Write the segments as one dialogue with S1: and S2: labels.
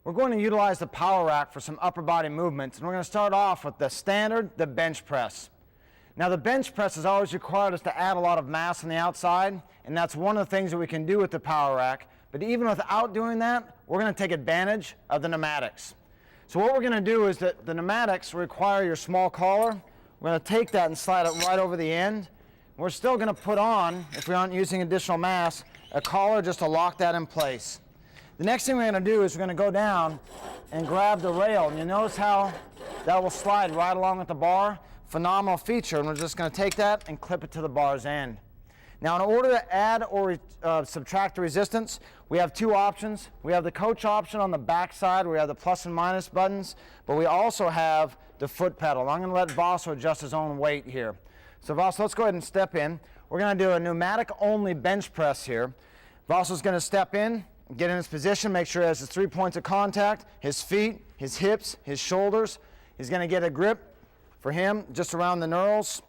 S1: We're going to utilize the power rack for some upper body movements, and we're going to start off with the standard, the bench press. Now the bench press has always required us to add a lot of mass on the outside, and that's one of the things that we can do with the power rack. But even without doing that, we're going to take advantage of the pneumatics. So what we're going to do is that the pneumatics require your small collar. We're going to take that and slide it right over the end. We're still going to put on, if we aren't using additional mass, a collar just to lock that in place. The next thing we're going to do is we're going to go down and grab the rail, and you notice how that will slide right along with the bar. Phenomenal feature, and we're just going to take that and clip it to the bar's end. Now in order to add or subtract the resistance, we have two options. We have the coach option on the back side where we have the plus and minus buttons, but we also have the foot pedal. I'm going to let Vaso adjust his own weight here. So Vaso, let's go ahead and step in. We're going to do a pneumatic only bench press here. Vaso's going to step in, get in his position, make sure he has his 3 points of contact, his feet, his hips, his shoulders. He's going to get a grip for him just around the knurls.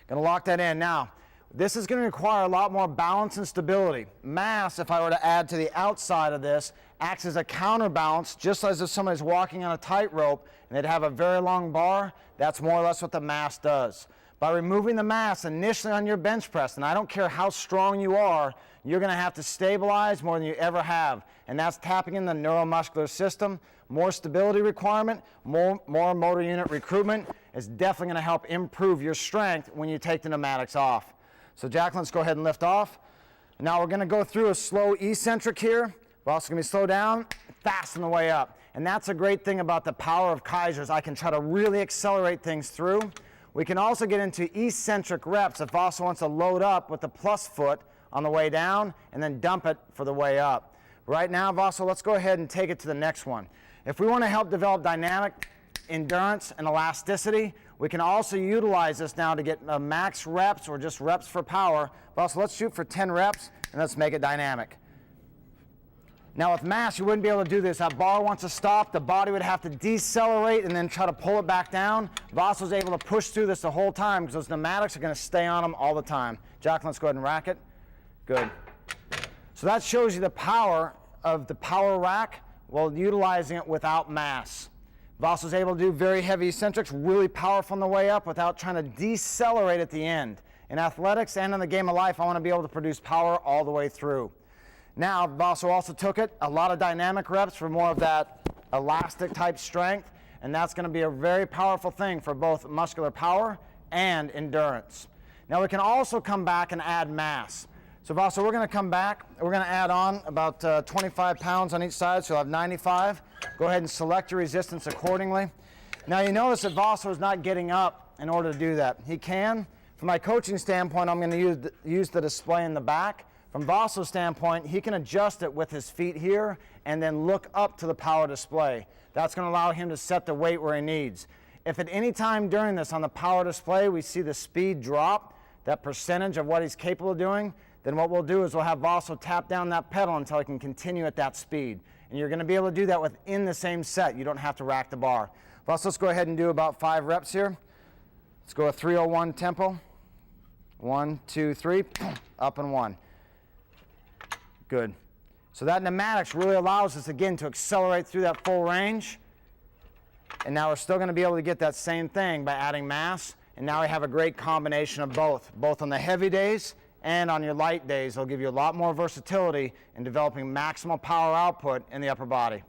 S1: Going to lock that in. Now, this is going to require a lot more balance and stability. Mass, if I were to add to the outside of this, acts as a counterbalance, just as if somebody's walking on a tightrope and they'd have a very long bar. That's more or less what the mass does. By removing the mass initially on your bench press, and I don't care how strong you are, you're going to have to stabilize more than you ever have. And that's tapping in the neuromuscular system. More stability requirement, more motor unit recruitment is definitely going to help improve your strength when you take the pneumatics off. So Jack, let's go ahead and lift off. Now we're going to go through a slow eccentric here. We're also going to be slow down, fast on the way up. And that's a great thing about the power of Keizers. I can try to really accelerate things through. We can also get into eccentric reps if Vaso wants to load up with the plus foot on the way down and then dump it for the way up. Right now, Vaso, let's go ahead and take it to the next one. If we want to help develop dynamic endurance and elasticity, we can also utilize this now to get max reps or just reps for power. Vaso, let's shoot for 10 reps and let's make it dynamic. Now with mass, you wouldn't be able to do this. That bar wants to stop, the body would have to decelerate and then try to pull it back down. Vaso's able to push through this the whole time because those pneumatics are going to stay on him all the time. Jack, let's go ahead and rack it. Good. So that shows you the power of the power rack while utilizing it without mass. Vaso's able to do very heavy eccentrics, really powerful on the way up without trying to decelerate at the end. In athletics and in the game of life, I want to be able to produce power all the way through. Now, Vaso also took it, a lot of dynamic reps for more of that elastic type strength, and that's going to be a very powerful thing for both muscular power and endurance. Now we can also come back and add mass. So Vaso, we're going to come back, we're going to add on about 25 pounds on each side, so you'll have 95. Go ahead and select your resistance accordingly. Now you notice that Vaso is not getting up in order to do that. He can. From my coaching standpoint, I'm going to use the display in the back. From Vaso's standpoint, he can adjust it with his feet here and then look up to the power display. That's going to allow him to set the weight where he needs. If at any time during this on the power display we see the speed drop, that percentage of what he's capable of doing, then what we'll do is we'll have Vaso tap down that pedal until he can continue at that speed. And you're going to be able to do that within the same set. You don't have to rack the bar. Vaso, let's go ahead and do about 5 reps here. Let's go a 301 tempo. 1, 2, 3, up and 1. Good. So that pneumatics really allows us again to accelerate through that full range. And now we're still going to be able to get that same thing by adding mass. And now we have a great combination of both on the heavy days and on your light days. It'll give you a lot more versatility in developing maximal power output in the upper body.